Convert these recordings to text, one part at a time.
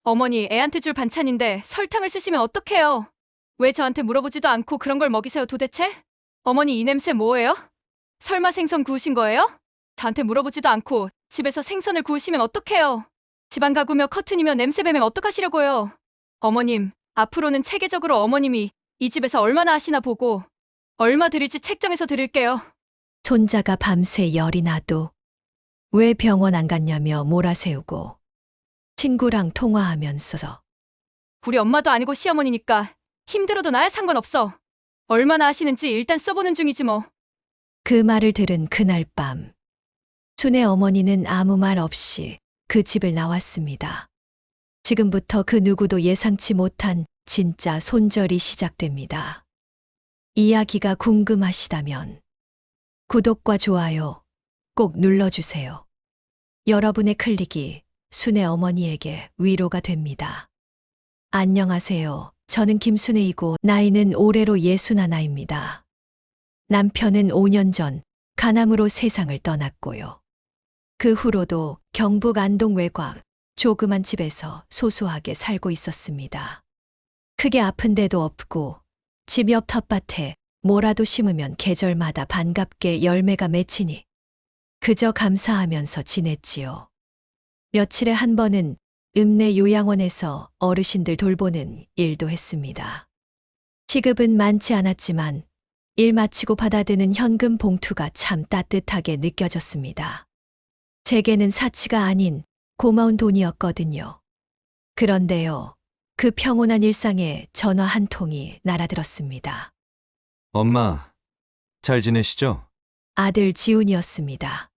어머니, 애한테 줄 반찬인데 설탕을 쓰시면 어떡해요? 왜 저한테 물어보지도 않고 그런 걸 먹이세요 도대체? 어머니, 이 냄새 뭐예요? 설마 생선 구우신 거예요? 저한테 물어보지도 않고 집에서 생선을 구우시면 어떡해요? 집안 가구며 커튼이며 냄새 배면 어떡하시려고요? 어머님, 앞으로는 체계적으로 어머님이 이 집에서 얼마나 하시나 보고 얼마 드릴지 책정해서 드릴게요. 손자가 밤새 열이 나도 왜 병원 안 갔냐며 몰아세우고 친구랑 통화하면서 우리 엄마도 아니고 시어머니니까 힘들어도 나야 상관없어. 얼마나 하시는지 일단 써보는 중이지 뭐. 그 말을 들은 그날 밤 순의 어머니는 아무 말 없이 그 집을 나왔습니다. 지금부터 그 누구도 예상치 못한 진짜 손절이 시작됩니다. 이야기가 궁금하시다면 구독과 좋아요 꼭 눌러주세요. 여러분의 클릭이 순의 어머니에게 위로가 됩니다. 안녕하세요. 저는 김순애이고 나이는 올해로 61입니다. 남편은 5년 전 간암으로 세상을 떠났고요. 그 후로도 경북 안동 외곽 조그만 집에서 소소하게 살고 있었습니다. 크게 아픈 데도 없고 집 옆 텃밭에 뭐라도 심으면 계절마다 반갑게 열매가 맺히니 그저 감사하면서 지냈지요. 며칠에 한 번은 읍내 요양원에서 어르신들 돌보는 일도 했습니다. 시급은 많지 않았지만 일 마치고 받아드는 현금 봉투가 참 따뜻하게 느껴졌습니다. 제게는 사치가 아닌 고마운 돈이었거든요. 그런데요, 그 평온한 일상에 전화 한 통이 날아들었습니다. 엄마, 잘 지내시죠? 아들 지훈이었습니다.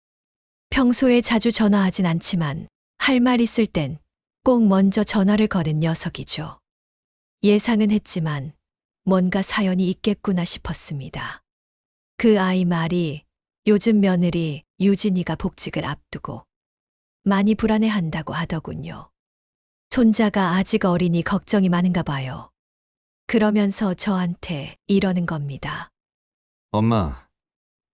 평소에 자주 전화하진 않지만 할 말 있을 땐 꼭 먼저 전화를 거는 녀석이죠. 예상은 했지만 뭔가 사연이 있겠구나 싶었습니다. 그 아이 말이 요즘 며느리 유진이가 복직을 앞두고 많이 불안해한다고 하더군요. 손자가 아직 어리니 걱정이 많은가 봐요. 그러면서 저한테 이러는 겁니다. 엄마,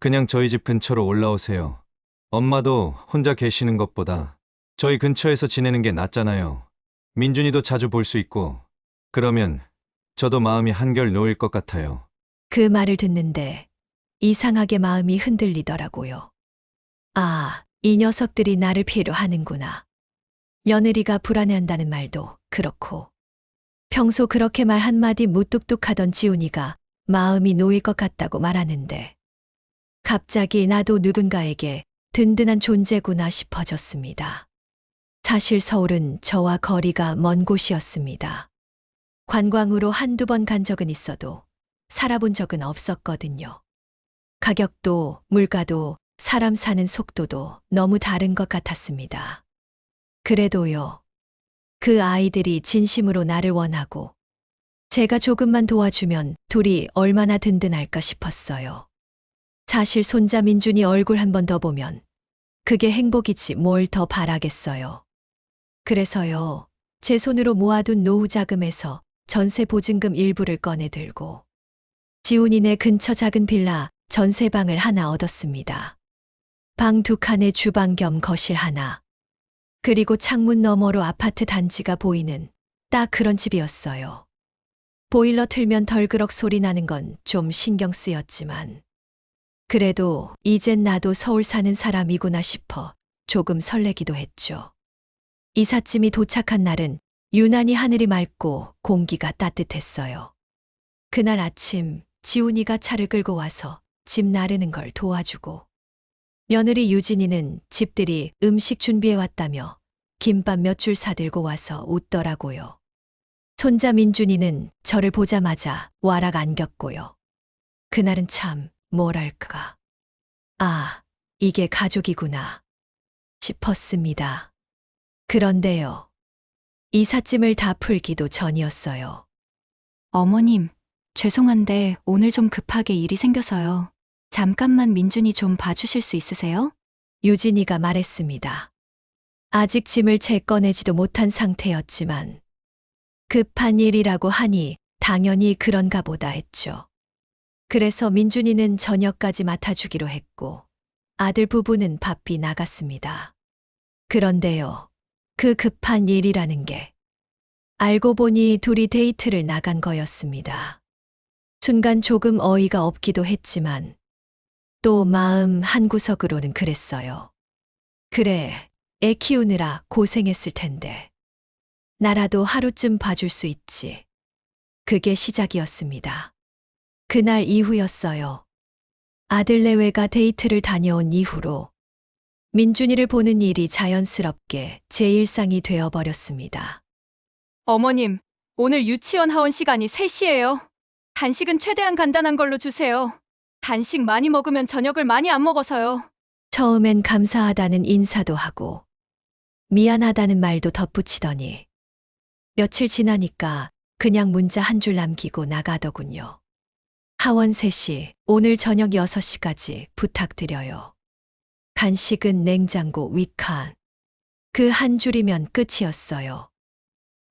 그냥 저희 집 근처로 올라오세요. 엄마도 혼자 계시는 것보다 저희 근처에서 지내는 게 낫잖아요. 민준이도 자주 볼 수 있고, 그러면 저도 마음이 한결 놓일 것 같아요. 그 말을 듣는데 이상하게 마음이 흔들리더라고요. 아, 이 녀석들이 나를 필요로 하는구나. 며느리가 불안해한다는 말도 그렇고 평소 그렇게 말 한마디 무뚝뚝하던 지훈이가 마음이 놓일 것 같다고 말하는데 갑자기 나도 누군가에게 든든한 존재구나 싶어졌습니다. 사실 서울은 저와 거리가 먼 곳이었습니다. 관광으로 한두 번 간 적은 있어도 살아본 적은 없었거든요. 가격도 물가도 사람 사는 속도도 너무 다른 것 같았습니다. 그래도요, 그 아이들이 진심으로 나를 원하고 제가 조금만 도와주면 둘이 얼마나 든든할까 싶었어요. 사실 손자 민준이 얼굴 한 번 더 보면 그게 행복이지 뭘 더 바라겠어요. 그래서요, 제 손으로 모아둔 노후 자금에서 전세 보증금 일부를 꺼내 들고 지훈이네 근처 작은 빌라 전세방을 하나 얻었습니다. 방 2칸에 주방 겸 거실 하나. 그리고 창문 너머로 아파트 단지가 보이는 딱 그런 집이었어요. 보일러 틀면 덜그럭 소리 나는 건 좀 신경 쓰였지만 그래도 이젠 나도 서울 사는 사람이구나 싶어 조금 설레기도 했죠. 이삿짐이 도착한 날은 유난히 하늘이 맑고 공기가 따뜻했어요. 그날 아침 지훈이가 차를 끌고 와서 집 나르는 걸 도와주고 며느리 유진이는 집들이 음식 준비해왔다며 김밥 몇 줄 사들고 와서 웃더라고요. 손자 민준이는 저를 보자마자 와락 안겼고요. 그날은 참 뭐랄까. 아, 이게 가족이구나 싶었습니다. 그런데요, 이삿짐을 다 풀기도 전이었어요. 어머님, 죄송한데 오늘 좀 급하게 일이 생겨서요. 잠깐만 민준이 좀 봐주실 수 있으세요? 유진이가 말했습니다. 아직 짐을 채 꺼내지도 못한 상태였지만 급한 일이라고 하니 당연히 그런가 보다 했죠. 그래서 민준이는 저녁까지 맡아주기로 했고 아들 부부는 바삐 나갔습니다. 그런데요, 그 급한 일이라는 게 알고 보니 둘이 데이트를 나간 거였습니다. 순간 조금 어이가 없기도 했지만 또 마음 한구석으로는 그랬어요. 그래, 애 키우느라 고생했을 텐데. 나라도 하루쯤 봐줄 수 있지. 그게 시작이었습니다. 그날 이후였어요. 아들 내외가 데이트를 다녀온 이후로 민준이를 보는 일이 자연스럽게 제 일상이 되어버렸습니다. 어머님, 오늘 유치원 하원 시간이 3시예요. 간식은 최대한 간단한 걸로 주세요. 간식 많이 먹으면 저녁을 많이 안 먹어서요. 처음엔 감사하다는 인사도 하고 미안하다는 말도 덧붙이더니 며칠 지나니까 그냥 문자 한 줄 남기고 나가더군요. 하원 3시, 오늘 저녁 6시까지 부탁드려요. 간식은 냉장고 위칸. 그 한 줄이면 끝이었어요.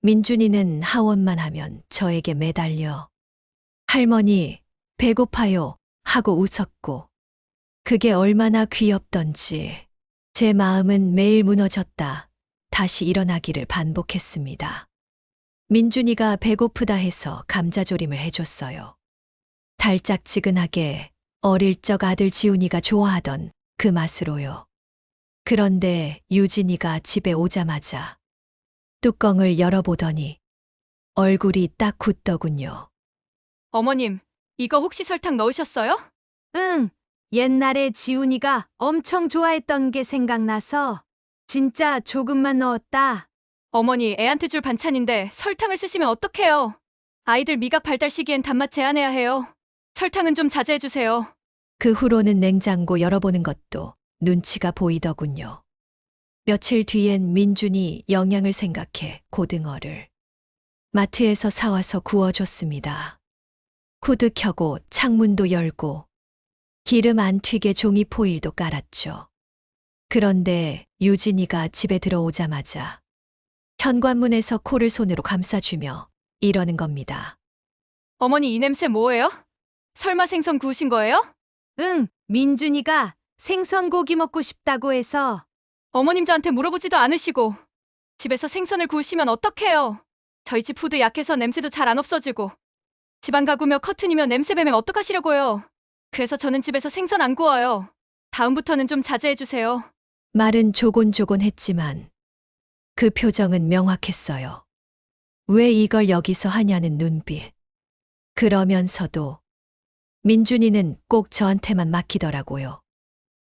민준이는 하원만 하면 저에게 매달려 할머니, 배고파요 하고 웃었고 그게 얼마나 귀엽던지 제 마음은 매일 무너졌다 다시 일어나기를 반복했습니다. 민준이가 배고프다 해서 감자조림을 해줬어요. 달짝지근하게 어릴 적 아들 지훈이가 좋아하던 그 맛으로요. 그런데 유진이가 집에 오자마자 뚜껑을 열어보더니 얼굴이 딱 굳더군요. 어머님, 이거 혹시 설탕 넣으셨어요? 응, 옛날에 지훈이가 엄청 좋아했던 게 생각나서 진짜 조금만 넣었다. 어머니, 애한테 줄 반찬인데 설탕을 쓰시면 어떡해요? 아이들 미각 발달 시기엔 단맛 제한해야 해요. 설탕은 좀 자제해주세요. 그 후로는 냉장고 열어보는 것도 눈치가 보이더군요. 며칠 뒤엔 민준이 영양을 생각해 고등어를 마트에서 사와서 구워줬습니다. 후드 켜고 창문도 열고 기름 안 튀게 종이 포일도 깔았죠. 그런데 유진이가 집에 들어오자마자 현관문에서 코를 손으로 감싸주며 이러는 겁니다. 어머니, 이 냄새 뭐예요? 설마 생선 구우신 거예요? 응, 민준이가 생선고기 먹고 싶다고 해서. 어머님 저한테 물어보지도 않으시고 집에서 생선을 구우시면 어떡해요? 저희 집 푸드 약해서 냄새도 잘 안 없어지고 집안 가구며 커튼이며 냄새 배면 어떡하시려고요? 그래서 저는 집에서 생선 안 구워요. 다음부터는 좀 자제해주세요. 말은 조곤조곤했지만 그 표정은 명확했어요. 왜 이걸 여기서 하냐는 눈빛. 그러면서도 민준이는 꼭 저한테만 맡기더라고요.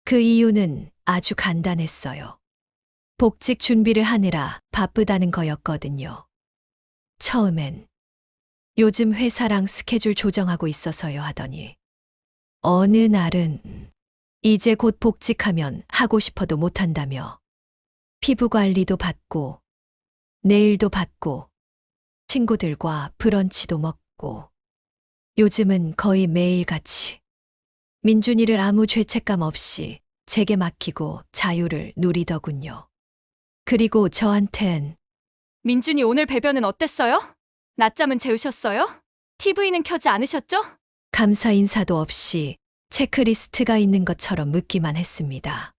그 이유는 아주 간단했어요. 복직 준비를 하느라 바쁘다는 거였거든요. 처음엔 요즘 회사랑 스케줄 조정하고 있어서요 하더니 어느 날은 이제 곧 복직하면 하고 싶어도 못한다며 피부 관리도 받고 네일도 받고 친구들과 브런치도 먹고 요즘은 거의 매일같이 민준이를 아무 죄책감 없이 제게 맡기고 자유를 누리더군요. 그리고 저한텐 민준이 오늘 배변은 어땠어요? 낮잠은 재우셨어요? TV는 켜지 않으셨죠? 감사 인사도 없이 체크리스트가 있는 것처럼 묻기만 했습니다.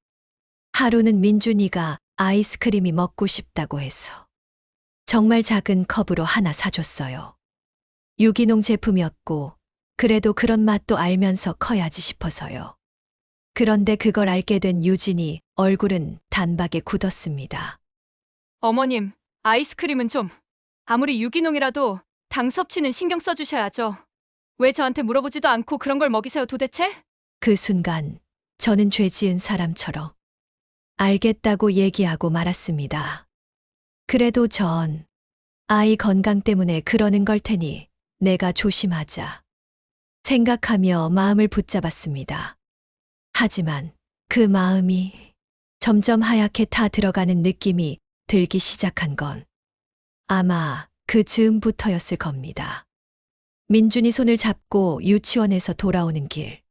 하루는 민준이가 아이스크림이 먹고 싶다고 해서 정말 작은 컵으로 하나 사줬어요. 유기농 제품이었고 그래도 그런 맛도 알면서 커야지 싶어서요. 그런데 그걸 알게 된 유진이 얼굴은 단박에 굳었습니다. 어머님, 아이스크림은 좀 아무리 유기농이라도 당 섭취는 신경 써주셔야죠. 왜 저한테 물어보지도 않고 그런 걸 먹이세요 도대체? 그 순간 저는 죄 지은 사람처럼 알겠다고 얘기하고 말았습니다. 그래도 전 아이 건강 때문에 그러는 걸 테니 내가 조심하자 생각하며 마음을 붙잡았습니다. 하지만 그 마음이 점점 하얗게 타 들어가는 느낌이 들기 시작한 건 아마 그 즈음부터였을 겁니다. 민준이 손을 잡고 유치원에서 돌아오는 길.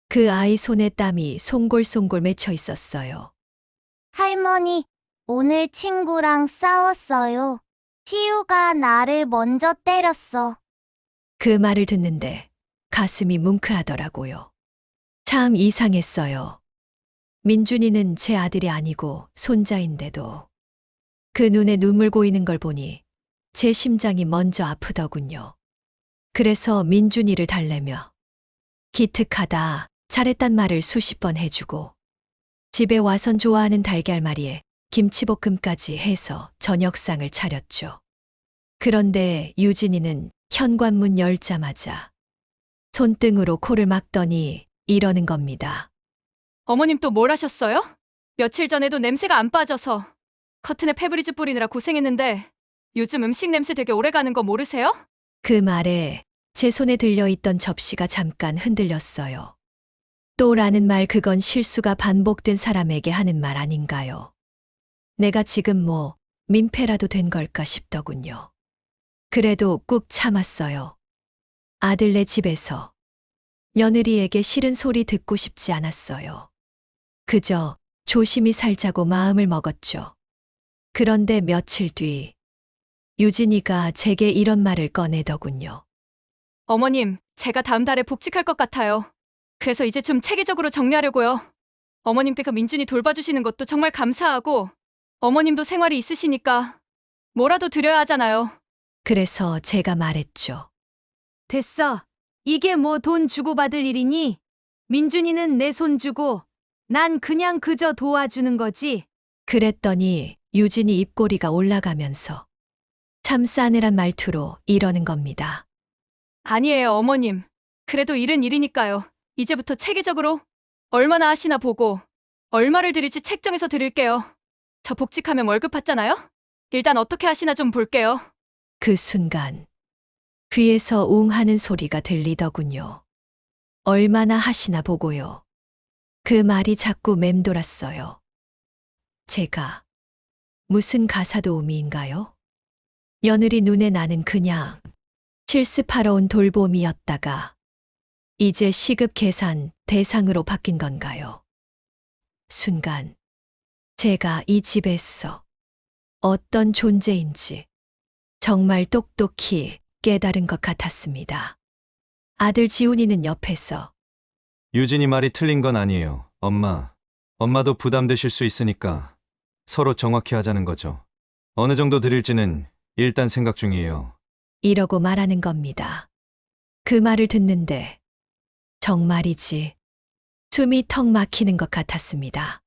그 아이 손에 땀이 송골송골 맺혀 있었어요. 할머니, 오늘 친구랑 싸웠어요. 치유가 나를 먼저 때렸어. 그 말을 듣는데 가슴이 뭉클하더라고요. 참 이상했어요. 민준이는 제 아들이 아니고 손자인데도 그 눈에 눈물 고이는 걸 보니 제 심장이 먼저 아프더군요. 그래서 민준이를 달래며 기특하다, 잘했단 말을 수십 번 해주고 집에 와선 좋아하는 달걀말이에 김치볶음까지 해서 저녁상을 차렸죠. 그런데 유진이는 현관문 열자마자 손등으로 코를 막더니 이러는 겁니다. 어머님 또 뭘 하셨어요? 며칠 전에도 냄새가 안 빠져서 커튼에 페브리즈 뿌리느라 고생했는데 요즘 음식 냄새 되게 오래 가는 거 모르세요? 그 말에 제 손에 들려있던 접시가 잠깐 흔들렸어요. 또라는 말, 그건 실수가 반복된 사람에게 하는 말 아닌가요? 내가 지금 뭐 민폐라도 된 걸까 싶더군요. 그래도 꾹 참았어요. 아들네 집에서 며느리에게 싫은 소리 듣고 싶지 않았어요. 그저 조심히 살자고 마음을 먹었죠. 그런데 며칠 뒤 유진이가 제게 이런 말을 꺼내더군요. 어머님, 제가 다음 달에 복직할 것 같아요. 그래서 이제 좀 체계적으로 정리하려고요. 어머님께 그 민준이 돌봐주시는 것도 정말 감사하고 어머님도 생활이 있으시니까 뭐라도 드려야 하잖아요. 그래서 제가 말했죠. 됐어. 이게 뭐 돈 주고받을 일이니? 민준이는 내 손 주고 난 그냥 그저 도와주는 거지. 그랬더니 유진이 입꼬리가 올라가면서 참 싸늘한 말투로 이러는 겁니다. 아니에요, 어머님. 그래도 일은 일이니까요. 이제부터 체계적으로 얼마나 하시나 보고 얼마를 드릴지 책정해서 드릴게요. 저 복직하면 월급 받잖아요? 일단 어떻게 하시나 좀 볼게요. 그 순간 귀에서 웅 하는 소리가 들리더군요. 얼마나 하시나 보고요. 그 말이 자꾸 맴돌았어요. 제가 무슨 가사도우미인가요? 며느리 눈에 나는 그냥 실습하러 온 돌봄이었다가 이제 시급 계산 대상으로 바뀐 건가요? 순간 제가 이 집에서 어떤 존재인지 정말 똑똑히 깨달은 것 같았습니다. 아들 지훈이는 옆에서 유진이 말이 틀린 건 아니에요. 엄마도 부담되실 수 있으니까 서로 정확히 하자는 거죠. 어느 정도 드릴지는 일단 생각 중이에요. 이러고 말하는 겁니다. 그 말을 듣는데 정말이지 숨이 턱 막히는 것 같았습니다.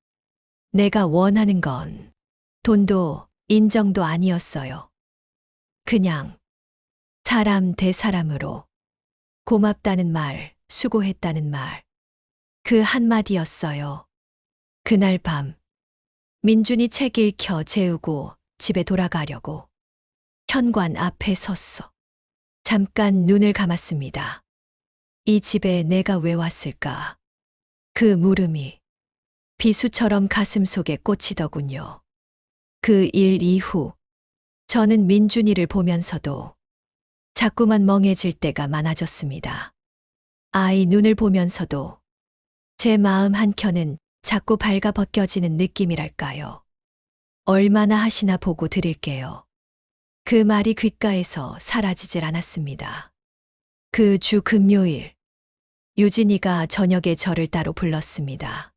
내가 원하는 건 돈도 인정도 아니었어요. 그냥 사람 대 사람으로 고맙다는 말, 수고했다는 말. 그 한마디였어요. 그날 밤 민준이 책 읽혀 재우고 집에 돌아가려고 현관 앞에 섰어. 잠깐 눈을 감았습니다. 이 집에 내가 왜 왔을까? 그 물음이 비수처럼 가슴속에 꽂히더군요. 그 일 이후 저는 민준이를 보면서도 자꾸만 멍해질 때가 많아졌습니다. 아이 눈을 보면서도 제 마음 한켠은 자꾸 발가 벗겨지는 느낌이랄까요. 얼마나 하시나 보고 드릴게요. 그 말이 귓가에서 사라지질 않았습니다. 그 주 금요일, 유진이가 저녁에 저를 따로 불렀습니다.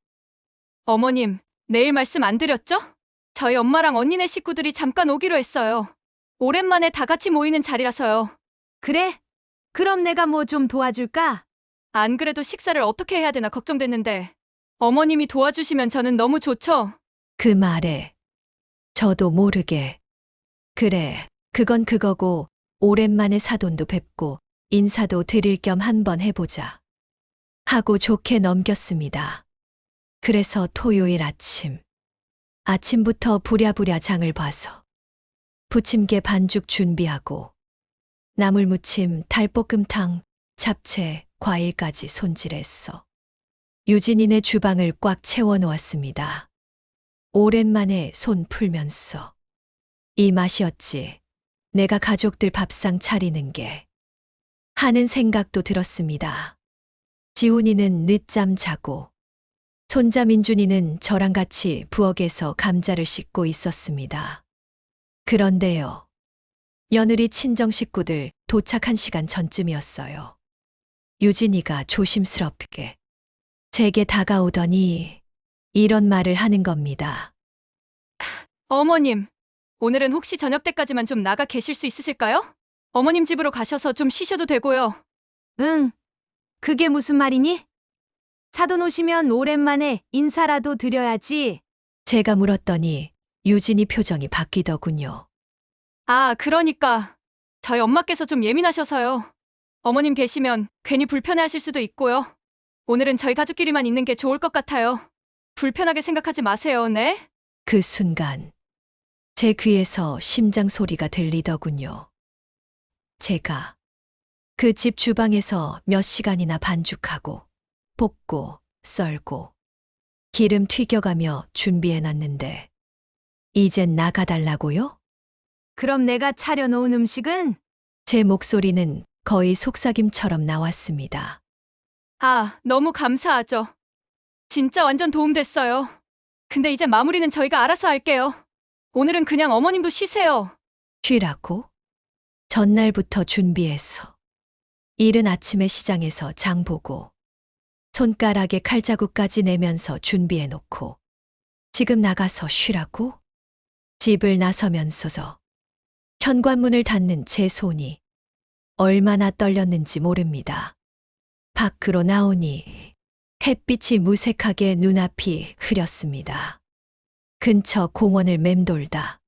어머님, 내일 말씀 안 드렸죠? 저희 엄마랑 언니네 식구들이 잠깐 오기로 했어요. 오랜만에 다 같이 모이는 자리라서요. 그래? 그럼 내가 뭐 좀 도와줄까? 안 그래도 식사를 어떻게 해야 되나 걱정됐는데 어머님이 도와주시면 저는 너무 좋죠. 그 말에 저도 모르게 그래, 그건 그거고 오랜만에 사돈도 뵙고 인사도 드릴 겸 한번 해보자 하고 좋게 넘겼습니다. 그래서 토요일 아침부터 부랴부랴 장을 봐서 부침개 반죽 준비하고 나물무침, 달볶음탕, 잡채, 과일까지 손질했어. 유진이네 주방을 꽉 채워놓았습니다. 오랜만에 손 풀면서 이 맛이었지. 내가 가족들 밥상 차리는 게 하는 생각도 들었습니다. 지훈이는 늦잠 자고 손자 민준이는 저랑 같이 부엌에서 감자를 씻고 있었습니다. 그런데요. 며느리 친정 식구들 도착한 시간 전쯤이었어요. 유진이가 조심스럽게 제게 다가오더니 이런 말을 하는 겁니다. 어머님, 오늘은 혹시 저녁 때까지만 좀 나가 계실 수 있으실까요? 어머님 집으로 가셔서 좀 쉬셔도 되고요. 응. 그게 무슨 말이니? 사돈 오시면 오랜만에 인사라도 드려야지. 제가 물었더니 유진이 표정이 바뀌더군요. 아, 그러니까 저희 엄마께서 좀 예민하셔서요. 어머님 계시면 괜히 불편해하실 수도 있고요. 오늘은 저희 가족끼리만 있는 게 좋을 것 같아요. 불편하게 생각하지 마세요, 네? 그 순간 제 귀에서 심장 소리가 들리더군요. 제가 그 집 주방에서 몇 시간이나 반죽하고 볶고 썰고 기름 튀겨가며 준비해놨는데 이젠 나가달라고요? 그럼 내가 차려놓은 음식은? 제 목소리는 거의 속삭임처럼 나왔습니다. 아, 너무 감사하죠. 진짜 완전 도움됐어요. 근데 이제 마무리는 저희가 알아서 할게요. 오늘은 그냥 어머님도 쉬세요. 쉬라고? 전날부터 준비했어. 이른 아침에 시장에서 장 보고 손가락에 칼자국까지 내면서 준비해놓고 지금 나가서 쉬라고? 집을 나서면서 현관문을 닫는 제 손이 얼마나 떨렸는지 모릅니다. 밖으로 나오니 햇빛이 무색하게 눈앞이 흐렸습니다. 근처 공원을 맴돌다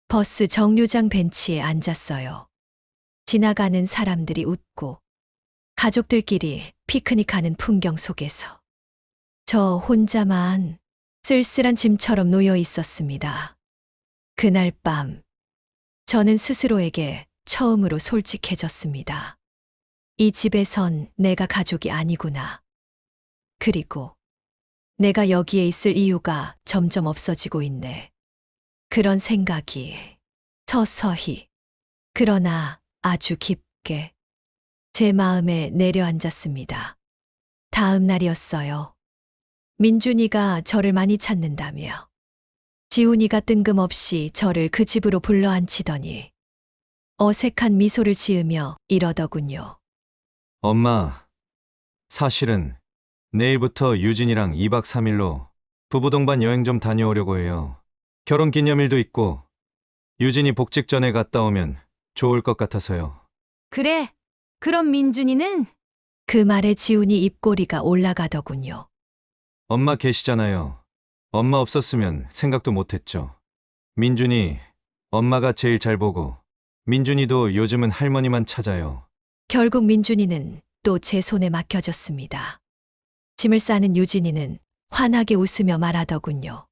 버스 정류장 벤치에 앉았어요. 지나가는 사람들이 웃고 가족들끼리 피크닉하는 풍경 속에서 저 혼자만 쓸쓸한 짐처럼 놓여 있었습니다. 그날 밤 저는 스스로에게 처음으로 솔직해졌습니다. 이 집에선 내가 가족이 아니구나. 그리고 내가 여기에 있을 이유가 점점 없어지고 있네. 그런 생각이 서서히, 그러나 아주 깊게 제 마음에 내려앉았습니다. 다음 날이었어요. 민준이가 저를 많이 찾는다며 지훈이가 뜬금없이 저를 그 집으로 불러앉히더니 어색한 미소를 지으며 이러더군요. 엄마, 사실은 내일부터 유진이랑 2박 3일로 부부 동반 여행 좀 다녀오려고 해요. 결혼 기념일도 있고 유진이 복직 전에 갔다 오면 좋을 것 같아서요. 그래. 그럼 민준이는? 그 말에 지훈이 입꼬리가 올라가더군요. 엄마 계시잖아요. 엄마 없었으면 생각도 못했죠. 민준이 엄마가 제일 잘 보고 민준이도 요즘은 할머니만 찾아요. 결국 민준이는 또 제 손에 맡겨졌습니다. 짐을 싸는 유진이는 환하게 웃으며 말하더군요.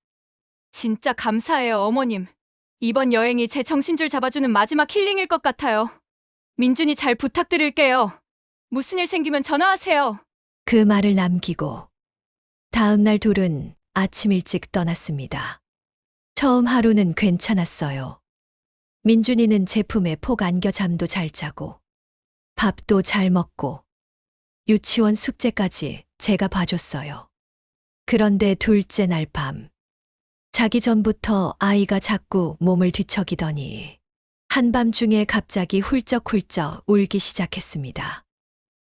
진짜 감사해요, 어머님. 이번 여행이 제 정신줄 잡아주는 마지막 힐링일 것 같아요. 민준이 잘 부탁드릴게요. 무슨 일 생기면 전화하세요. 그 말을 남기고 다음 날 둘은 아침 일찍 떠났습니다. 처음 하루는 괜찮았어요. 민준이는 제 품에 폭 안겨 잠도 잘 자고 밥도 잘 먹고 유치원 숙제까지 제가 봐줬어요. 그런데 둘째 날 밤, 자기 전부터 아이가 자꾸 몸을 뒤척이더니 한밤중에 갑자기 훌쩍훌쩍 울기 시작했습니다.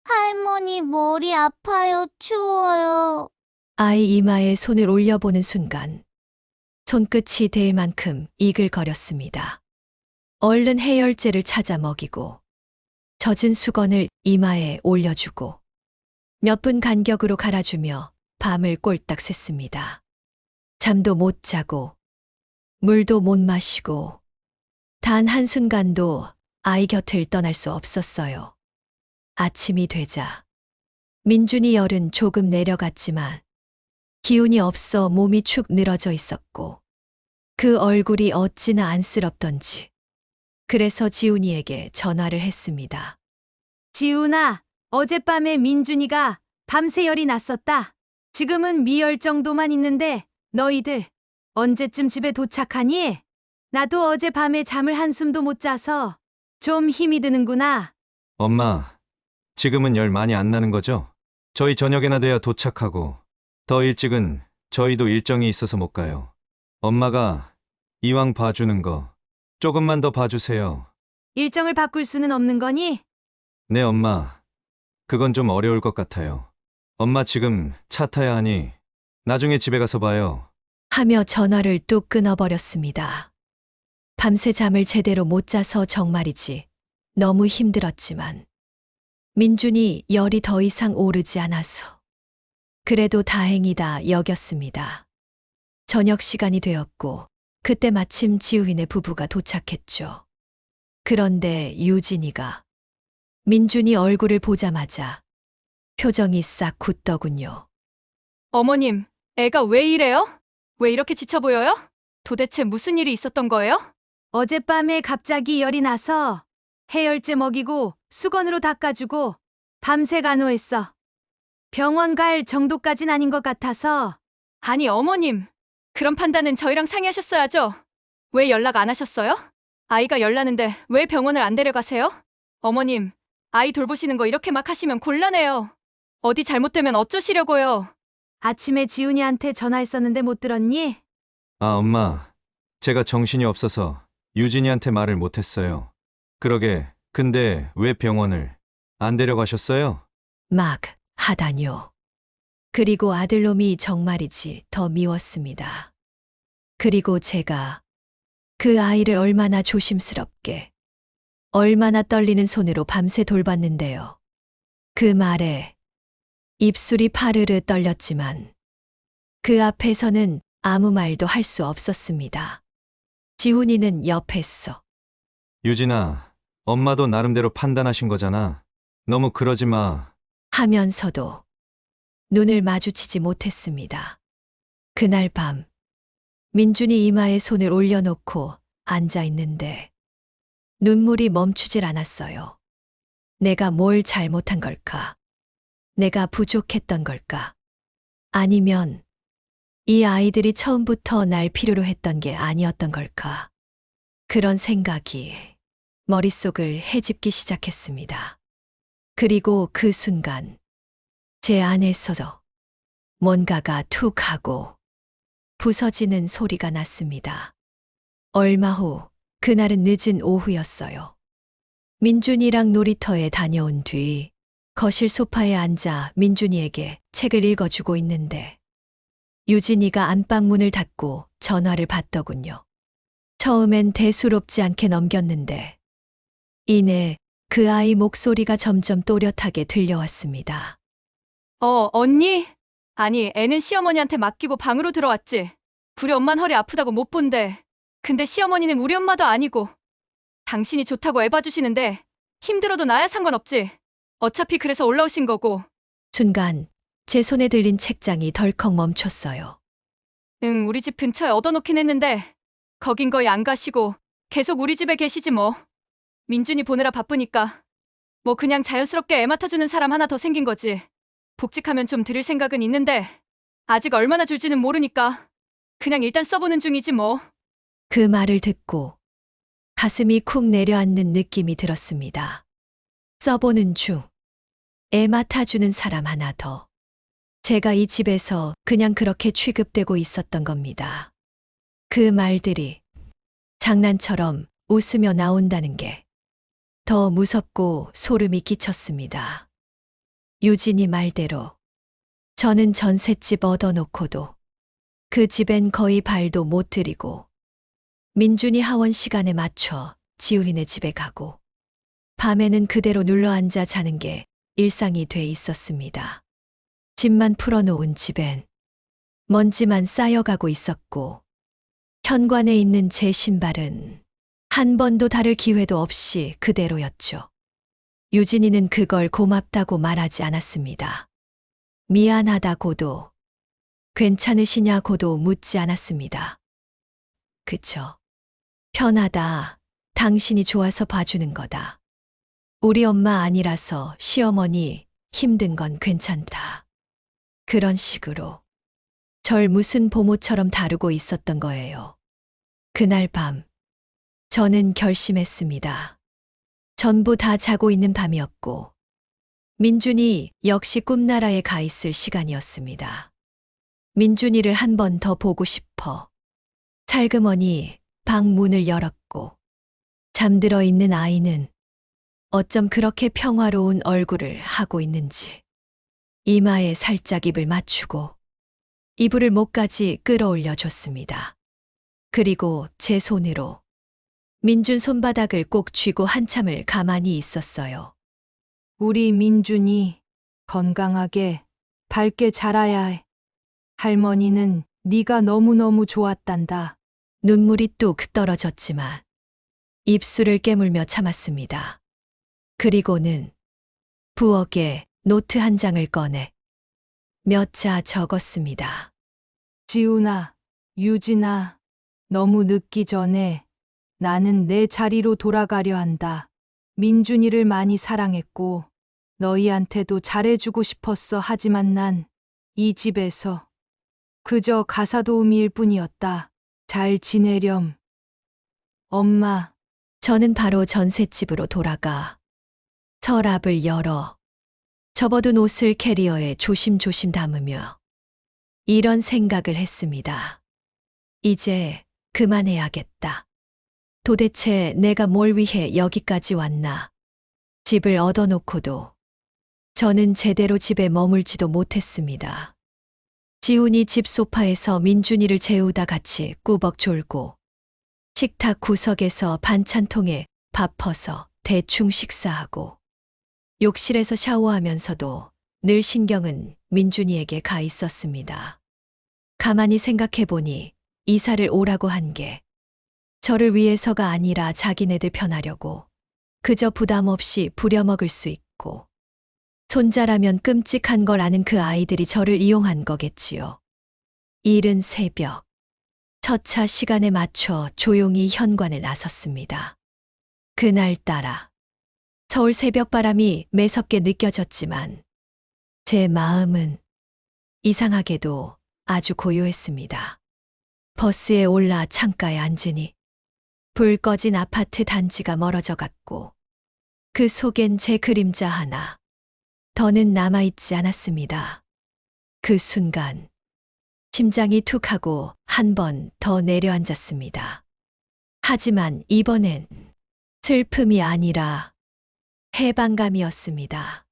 할머니 머리 아파요. 추워요. 아이 이마에 손을 올려보는 순간 손끝이 될 만큼 이글거렸습니다. 얼른 해열제를 찾아 먹이고 젖은 수건을 이마에 올려주고 몇 분 간격으로 갈아주며 밤을 꼴딱 샜습니다. 잠도 못 자고 물도 못 마시고 단 한순간도 아이 곁을 떠날 수 없었어요. 아침이 되자 민준이 열은 조금 내려갔지만 기운이 없어 몸이 축 늘어져 있었고 그 얼굴이 어찌나 안쓰럽던지 그래서 지훈이에게 전화를 했습니다. 지훈아, 어젯밤에 민준이가 밤새 열이 났었다. 지금은 미열 정도만 있는데 너희들 언제쯤 집에 도착하니? 나도 어젯밤에 잠을 한숨도 못 자서 좀 힘이 드는구나. 엄마, 지금은 열 많이 안 나는 거죠? 저희 저녁에나 돼야 도착하고 더 일찍은 저희도 일정이 있어서 못 가요. 엄마가 이왕 봐주는 거 조금만 더 봐주세요. 일정을 바꿀 수는 없는 거니? 네, 엄마. 그건 좀 어려울 것 같아요. 엄마 지금 차 타야 하니 나중에 집에 가서 봐요. 하며 전화를 뚝 끊어버렸습니다. 밤새 잠을 제대로 못 자서 정말이지 너무 힘들었지만 민준이 열이 더 이상 오르지 않아서 그래도 다행이다 여겼습니다. 저녁 시간이 되었고 그때 마침 지우인의 부부가 도착했죠. 그런데 유진이가 민준이 얼굴을 보자마자 표정이 싹 굳더군요. 어머님, 애가 왜 이래요? 왜 이렇게 지쳐 보여요? 도대체 무슨 일이 있었던 거예요? 어젯밤에 갑자기 열이 나서 해열제 먹이고 수건으로 닦아주고 밤새 간호했어. 병원 갈 정도까진 아닌 것 같아서 아니, 어머님. 그런 판단은 저희랑 상의하셨어야죠. 왜 연락 안 하셨어요? 아이가 열나는데 왜 병원을 안 데려가세요? 어머님, 아이 돌보시는 거 이렇게 막 하시면 곤란해요. 어디 잘못되면 어쩌시려고요? 아침에 지훈이한테 전화했었는데 못 들었니? 아, 엄마. 제가 정신이 없어서 유진이한테 말을 못했어요. 그러게, 근데 왜 병원을 안 데려가셨어요? 막 하다뇨. 그리고 아들놈이 정말이지 더 미웠습니다. 그리고 제가 그 아이를 얼마나 조심스럽게, 얼마나 떨리는 손으로 밤새 돌봤는데요. 그 말에 입술이 파르르 떨렸지만 그 앞에서는 아무 말도 할 수 없었습니다. 지훈이는 옆에서 유진아, 엄마도 나름대로 판단하신 거잖아. 너무 그러지 마. 하면서도 눈을 마주치지 못했습니다. 그날 밤 민준이 이마에 손을 올려놓고 앉아 있는데 눈물이 멈추질 않았어요. 내가 뭘 잘못한 걸까? 내가 부족했던 걸까? 아니면 이 아이들이 처음부터 날 필요로 했던 게 아니었던 걸까? 그런 생각이 머릿속을 헤집기 시작했습니다. 그리고 그 순간 제 안에서 뭔가가 툭 하고 부서지는 소리가 났습니다. 얼마 후 그날은 늦은 오후였어요. 민준이랑 놀이터에 다녀온 뒤 거실 소파에 앉아 민준이에게 책을 읽어주고 있는데 유진이가 안방문을 닫고 전화를 받더군요. 처음엔 대수롭지 않게 넘겼는데 이내 그 아이 목소리가 점점 또렷하게 들려왔습니다. 언니? 아니, 애는 시어머니한테 맡기고 방으로 들어왔지. 우리 엄만 허리 아프다고 못 본대. 근데 시어머니는 우리 엄마도 아니고. 당신이 좋다고 애 봐주시는데 힘들어도 나야 상관없지. 어차피 그래서 올라오신 거고. 순간 제 손에 들린 책장이 덜컥 멈췄어요. 응, 우리 집 근처에 얻어놓긴 했는데 거긴 거의 안 가시고 계속 우리 집에 계시지 뭐. 민준이 보느라 바쁘니까. 뭐 그냥 자연스럽게 애 맡아주는 사람 하나 더 생긴 거지. 복직하면 좀 드릴 생각은 있는데 아직 얼마나 줄지는 모르니까 그냥 일단 써보는 중이지 뭐. 그 말을 듣고 가슴이 쿵 내려앉는 느낌이 들었습니다. 써보는 중, 애 맡아주는 사람 하나 더. 제가 이 집에서 그냥 그렇게 취급되고 있었던 겁니다. 그 말들이 장난처럼 웃으며 나온다는 게 더 무섭고 소름이 끼쳤습니다. 유진이 말대로 저는 전셋집 얻어놓고도 그 집엔 거의 발도 못 들이고 민준이 하원 시간에 맞춰 지훈이네 집에 가고 밤에는 그대로 눌러앉아 자는 게 일상이 돼 있었습니다. 집만 풀어놓은 집엔 먼지만 쌓여가고 있었고 현관에 있는 제 신발은 한 번도 다를 기회도 없이 그대로였죠. 유진이는 그걸 고맙다고 말하지 않았습니다. 미안하다고도 괜찮으시냐고도 묻지 않았습니다. 그쵸. 편하다. 당신이 좋아서 봐주는 거다. 우리 엄마 아니라서 시어머니 힘든 건 괜찮다. 그런 식으로 절 무슨 보모처럼 다루고 있었던 거예요. 그날 밤 저는 결심했습니다. 전부 다 자고 있는 밤이었고 민준이 역시 꿈나라에 가 있을 시간이었습니다. 민준이를 한 번 더 보고 싶어 살그머니 방 문을 열었고 잠들어 있는 아이는 어쩜 그렇게 평화로운 얼굴을 하고 있는지 이마에 살짝 입을 맞추고 이불을 목까지 끌어올려 줬습니다. 그리고 제 손으로 민준 손바닥을 꼭 쥐고 한참을 가만히 있었어요. 우리 민준이 건강하게 밝게 자라야 해. 할머니는 네가 너무너무 좋았단다. 눈물이 뚝 떨어졌지만 입술을 깨물며 참았습니다. 그리고는 부엌에 노트 한 장을 꺼내 몇 자 적었습니다. 지훈아, 유진아, 너무 늦기 전에 나는 내 자리로 돌아가려 한다. 민준이를 많이 사랑했고 너희한테도 잘해주고 싶었어. 하지만 난 이 집에서 그저 가사도우미일 뿐이었다. 잘 지내렴. 엄마, 저는 바로 전셋집으로 돌아가 서랍을 열어 접어둔 옷을 캐리어에 조심조심 담으며 이런 생각을 했습니다. 이제 그만해야겠다. 도대체 내가 뭘 위해 여기까지 왔나? 집을 얻어놓고도 저는 제대로 집에 머물지도 못했습니다. 지훈이 집 소파에서 민준이를 재우다 같이 꾸벅 졸고 식탁 구석에서 반찬통에 밥 퍼서 대충 식사하고 욕실에서 샤워하면서도 늘 신경은 민준이에게 가 있었습니다. 가만히 생각해보니 이사를 오라고 한 게 저를 위해서가 아니라 자기네들 편하려고 그저 부담 없이 부려먹을 수 있고 손자라면 끔찍한 걸 아는 그 아이들이 저를 이용한 거겠지요. 이른 새벽 첫차 시간에 맞춰 조용히 현관을 나섰습니다. 그날따라 서울 새벽바람이 매섭게 느껴졌지만 제 마음은 이상하게도 아주 고요했습니다. 버스에 올라 창가에 앉으니 불 꺼진 아파트 단지가 멀어져 갔고 그 속엔 제 그림자 하나 더는 남아있지 않았습니다. 그 순간 심장이 툭 하고 한 번 더 내려앉았습니다. 하지만 이번엔 슬픔이 아니라 해방감이었습니다.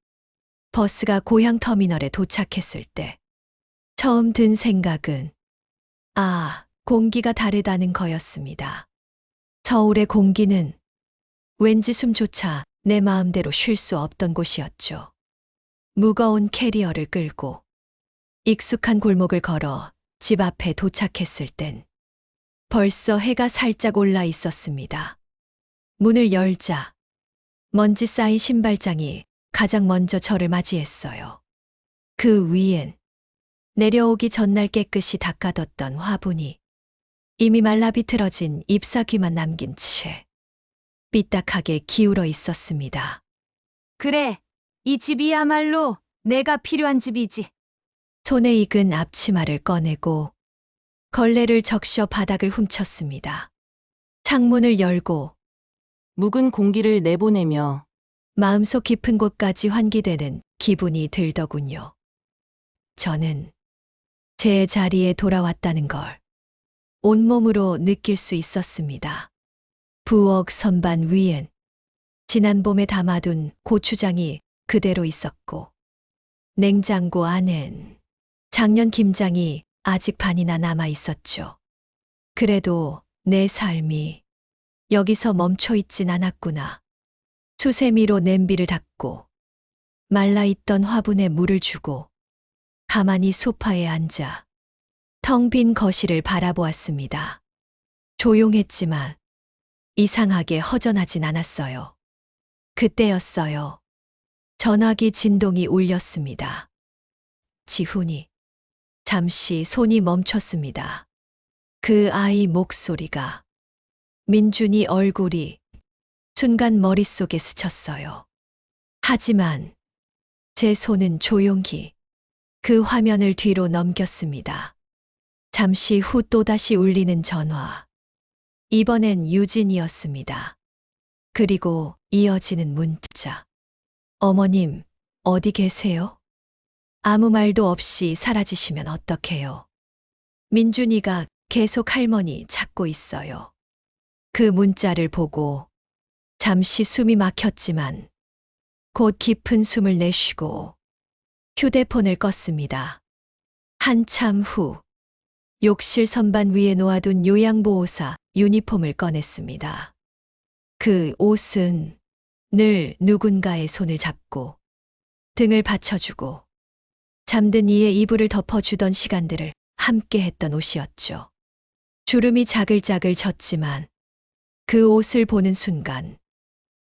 버스가 고향 터미널에 도착했을 때 처음 든 생각은 공기가 다르다는 거였습니다. 서울의 공기는 왠지 숨조차 내 마음대로 쉴 수 없던 곳이었죠. 무거운 캐리어를 끌고 익숙한 골목을 걸어 집 앞에 도착했을 땐 벌써 해가 살짝 올라 있었습니다. 문을 열자 먼지 쌓인 신발장이 가장 먼저 저를 맞이했어요. 그 위엔 내려오기 전날 깨끗이 닦아뒀던 화분이 이미 말라 비틀어진 잎사귀만 남긴 채 삐딱하게 기울어 있었습니다. 그래, 이 집이야말로 내가 필요한 집이지. 손에 익은 앞치마를 꺼내고 걸레를 적셔 바닥을 훔쳤습니다. 창문을 열고 묵은 공기를 내보내며 마음속 깊은 곳까지 환기되는 기분이 들더군요. 저는 제 자리에 돌아왔다는 걸 온몸으로 느낄 수 있었습니다. 부엌 선반 위엔 지난 봄에 담아둔 고추장이 그대로 있었고 냉장고 안엔 작년 김장이 아직 반이나 남아 있었죠. 그래도 내 삶이 여기서 멈춰 있진 않았구나. 수세미로 냄비를 닦고 말라있던 화분에 물을 주고 가만히 소파에 앉아 텅 빈 거실을 바라보았습니다. 조용했지만 이상하게 허전하진 않았어요. 그때였어요. 전화기 진동이 울렸습니다. 지훈이. 잠시 손이 멈췄습니다. 그 아이 목소리가, 민준이 얼굴이 순간 머릿속에 스쳤어요. 하지만 제 손은 조용히 그 화면을 뒤로 넘겼습니다. 잠시 후 또다시 울리는 전화. 이번엔 유진이었습니다. 그리고 이어지는 문자. 어머님, 어디 계세요? 아무 말도 없이 사라지시면 어떡해요? 민준이가 계속 할머니 찾고 있어요. 그 문자를 보고 잠시 숨이 막혔지만 곧 깊은 숨을 내쉬고 휴대폰을 껐습니다. 한참 후 욕실 선반 위에 놓아둔 요양보호사 유니폼을 꺼냈습니다. 그 옷은 늘 누군가의 손을 잡고 등을 받쳐주고 잠든 이의 이불을 덮어주던 시간들을 함께 했던 옷이었죠. 주름이 자글자글 졌지만 그 옷을 보는 순간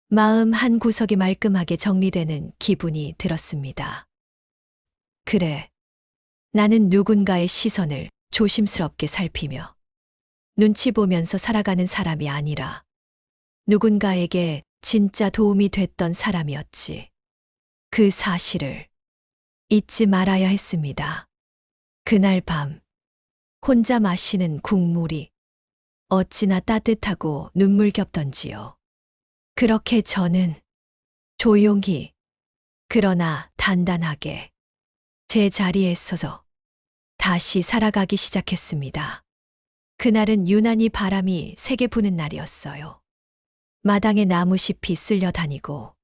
마음 한 구석이 말끔하게 정리되는 기분이 들었습니다. 그래, 나는 누군가의 시선을 조심스럽게 살피며 눈치 보면서 살아가는 사람이 아니라 누군가에게 진짜 도움이 됐던 사람이었지. 그 사실을 잊지 말아야 했습니다. 그날 밤, 혼자 마시는 국물이 어찌나 따뜻하고 눈물겹던지요. 그렇게 저는 조용히, 그러나 단단하게 제 자리에 서서 다시 살아가기 시작했습니다. 그날은 유난히 바람이 세게 부는 날이었어요. 마당에 나무잎이 쓸려 다니고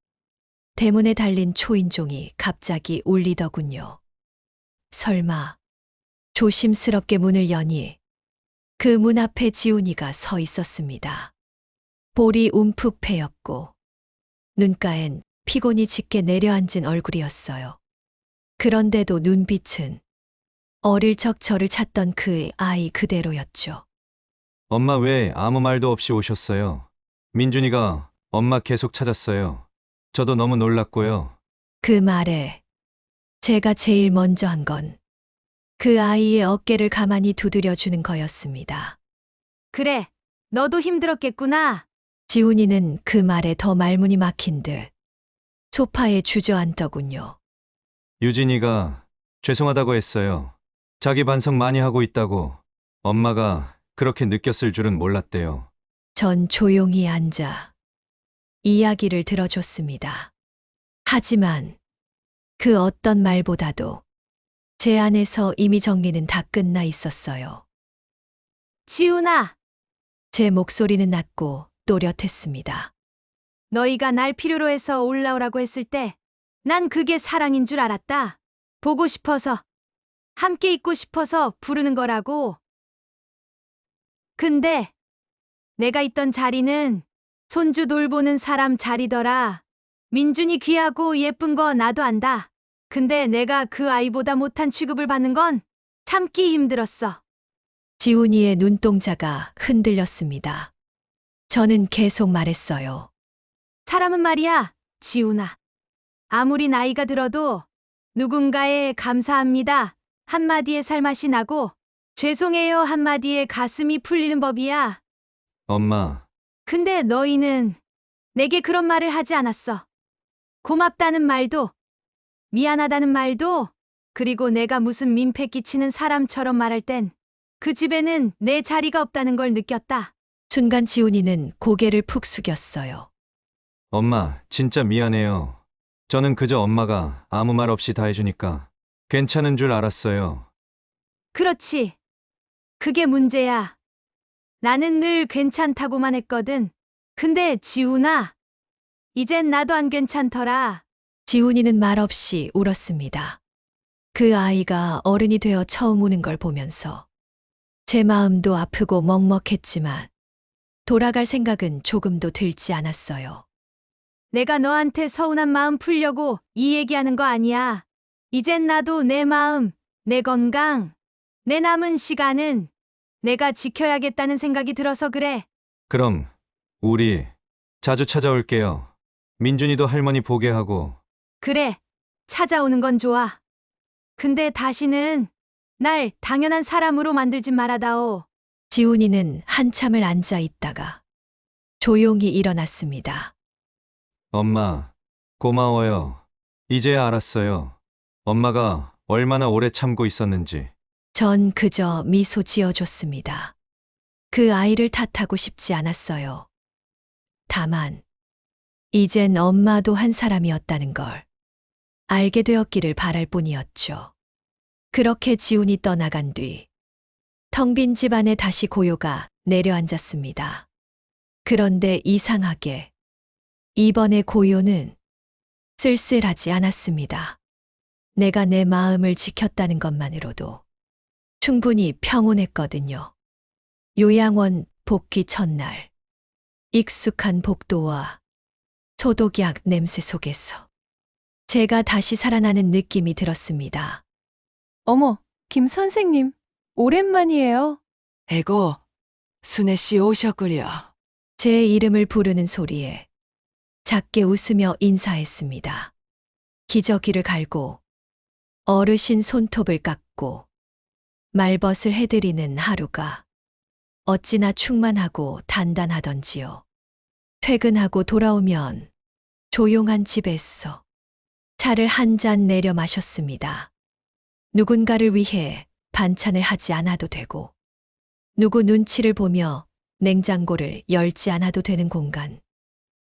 대문에 달린 초인종이 갑자기 울리더군요. 설마 조심스럽게 문을 여니 그 문 앞에 지훈이가 서 있었습니다. 볼이 움푹 패였고 눈가엔 피곤이 짙게 내려앉은 얼굴이었어요. 그런데도 눈빛은 어릴 적 저를 찾던 그 아이 그대로였죠. 엄마 왜 아무 말도 없이 오셨어요? 민준이가 엄마 계속 찾았어요. 저도 너무 놀랐고요. 그 말에 제가 제일 먼저 한 건 그 아이의 어깨를 가만히 두드려주는 거였습니다. 그래, 너도 힘들었겠구나. 지훈이는 그 말에 더 말문이 막힌 듯 소파에 주저앉더군요. 유진이가 죄송하다고 했어요. 자기 반성 많이 하고 있다고. 엄마가 그렇게 느꼈을 줄은 몰랐대요. 전 조용히 앉아 이야기를 들어줬습니다. 하지만 그 어떤 말보다도 제 안에서 이미 정리는 다 끝나 있었어요. 지훈아, 제 목소리는 낮고 또렷했습니다. 너희가 날 필요로 해서 올라오라고 했을 때 난 그게 사랑인 줄 알았다. 보고 싶어서, 함께 있고 싶어서 부르는 거라고. 근데 내가 있던 자리는 손주 돌보는 사람 자리더라. 민준이 귀하고 예쁜 거 나도 안다. 근데 내가 그 아이보다 못한 취급을 받는 건 참기 힘들었어. 지훈이의 눈동자가 흔들렸습니다. 저는 계속 말했어요. 사람은 말이야, 지훈아. 아무리 나이가 들어도 누군가의 감사합니다 한마디에 살맛이 나고 죄송해요 한마디에 가슴이 풀리는 법이야. 엄마, 근데 너희는 내게 그런 말을 하지 않았어. 고맙다는 말도, 미안하다는 말도, 그리고 내가 무슨 민폐 끼치는 사람처럼 말할 땐 그 집에는 내 자리가 없다는 걸 느꼈다. 순간 지훈이는 고개를 푹 숙였어요. 엄마, 진짜 미안해요. 저는 그저 엄마가 아무 말 없이 다 해주니까 괜찮은 줄 알았어요. 그렇지. 그게 문제야. 나는 늘 괜찮다고만 했거든. 근데 지훈아, 이젠 나도 안 괜찮더라. 지훈이는 말없이 울었습니다. 그 아이가 어른이 되어 처음 우는 걸 보면서 제 마음도 아프고 먹먹했지만 돌아갈 생각은 조금도 들지 않았어요. 내가 너한테 서운한 마음 풀려고 이 얘기하는 거 아니야. 이젠 나도 내 마음, 내 건강, 내 남은 시간은 내가 지켜야겠다는 생각이 들어서 그래. 그럼 우리 자주 찾아올게요. 민준이도 할머니 보게 하고. 그래, 찾아오는 건 좋아. 근데 다시는 날 당연한 사람으로 만들지 말아다오. 지훈이는 한참을 앉아 있다가 조용히 일어났습니다. 엄마, 고마워요. 이제야 알았어요. 엄마가 얼마나 오래 참고 있었는지. 전 그저 미소 지어줬습니다. 그 아이를 탓하고 싶지 않았어요. 다만 이젠 엄마도 한 사람이었다는 걸 알게 되었기를 바랄 뿐이었죠. 그렇게 지훈이 떠나간 뒤 텅 빈 집안에 다시 고요가 내려앉았습니다. 그런데 이상하게 이번의 고요는 쓸쓸하지 않았습니다. 내가 내 마음을 지켰다는 것만으로도 충분히 평온했거든요. 요양원 복귀 첫날, 익숙한 복도와 소독약 냄새 속에서 제가 다시 살아나는 느낌이 들었습니다. 어머, 김 선생님. 오랜만이에요. 에고, 순애 씨 오셨구려. 제 이름을 부르는 소리에 작게 웃으며 인사했습니다. 기저귀를 갈고 어르신 손톱을 깎고 말벗을 해드리는 하루가 어찌나 충만하고 단단하던지요. 퇴근하고 돌아오면 조용한 집에서 차를 한 잔 내려 마셨습니다. 누군가를 위해 반찬을 하지 않아도 되고 누구 눈치를 보며 냉장고를 열지 않아도 되는 공간.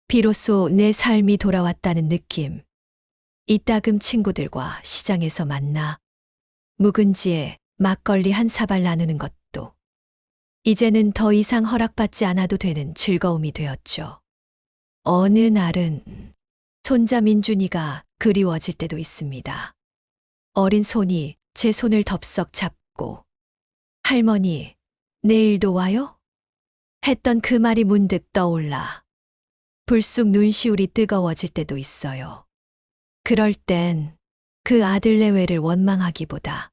비로소 내 삶이 돌아왔다는 느낌. 이따금 친구들과 시장에서 만나 묵은지에 막걸리 한 사발 나누는 것도 이제는 더 이상 허락받지 않아도 되는 즐거움이 되었죠. 어느 날은 손자 민준이가 그리워질 때도 있습니다. 어린 손이 제 손을 덥석 잡고 할머니, 내일도 와요? 했던 그 말이 문득 떠올라 불쑥 눈시울이 뜨거워질 때도 있어요. 그럴 땐 그 아들 내외를 원망하기보다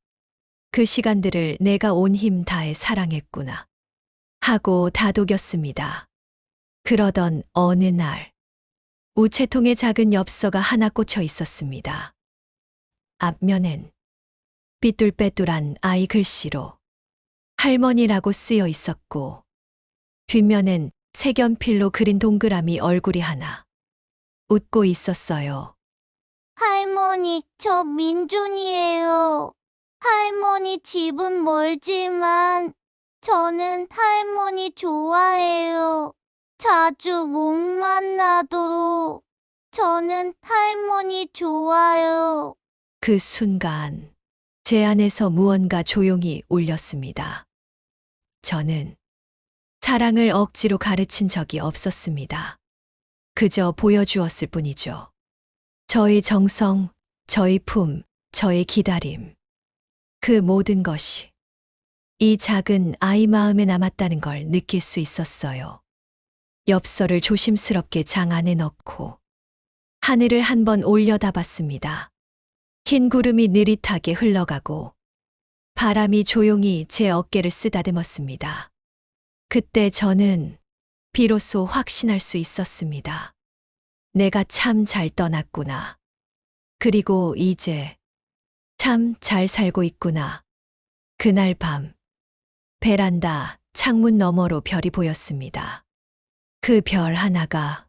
그 시간들을 내가 온 힘 다해 사랑했구나 하고 다독였습니다. 그러던 어느 날 우체통에 작은 엽서가 하나 꽂혀 있었습니다. 앞면엔 삐뚤빼뚤한 아이 글씨로 할머니라고 쓰여 있었고 뒷면엔 색연필로 그린 동그라미 얼굴이 하나 웃고 있었어요. 할머니, 저 민준이에요. 할머니 집은 멀지만 저는 할머니 좋아해요. 자주 못 만나도 저는 할머니 좋아요. 그 순간 제 안에서 무언가 조용히 울렸습니다. 저는 사랑을 억지로 가르친 적이 없었습니다. 그저 보여주었을 뿐이죠. 저의 정성, 저의 품, 저의 기다림. 그 모든 것이 이 작은 아이 마음에 남았다는 걸 느낄 수 있었어요. 엽서를 조심스럽게 장 안에 넣고 하늘을 한번 올려다봤습니다. 흰 구름이 느릿하게 흘러가고 바람이 조용히 제 어깨를 쓰다듬었습니다. 그때 저는 비로소 확신할 수 있었습니다. 내가 참 잘 떠났구나. 그리고 이제 참 잘 살고 있구나. 그날 밤 베란다 창문 너머로 별이 보였습니다. 그 별 하나가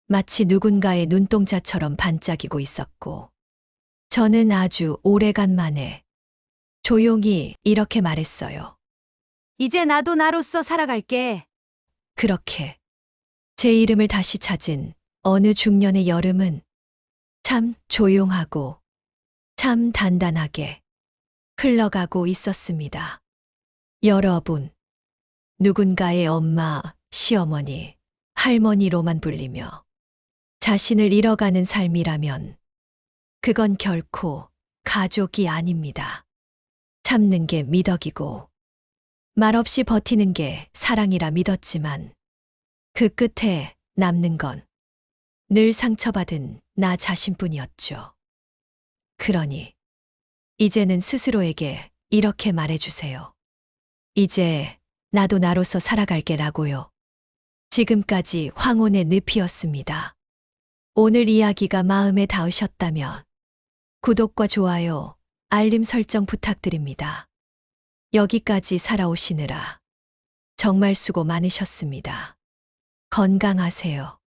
마치 누군가의 눈동자처럼 반짝이고 있었고 저는 아주 오래간만에 조용히 이렇게 말했어요. 이제 나도 나로서 살아갈게. 그렇게 제 이름을 다시 찾은 어느 중년의 여름은 참 조용하고 참 단단하게 흘러가고 있었습니다. 여러분, 누군가의 엄마, 시어머니, 할머니로만 불리며 자신을 잃어가는 삶이라면 그건 결코 가족이 아닙니다. 참는 게 미덕이고 말없이 버티는 게 사랑이라 믿었지만 그 끝에 남는 건 늘 상처받은 나 자신뿐이었죠. 그러니 이제는 스스로에게 이렇게 말해주세요. 이제 나도 나로서 살아갈게라고요. 지금까지 황혼의 늪이었습니다. 오늘 이야기가 마음에 닿으셨다면 구독과 좋아요, 알림 설정 부탁드립니다. 여기까지 살아오시느라 정말 수고 많으셨습니다. 건강하세요.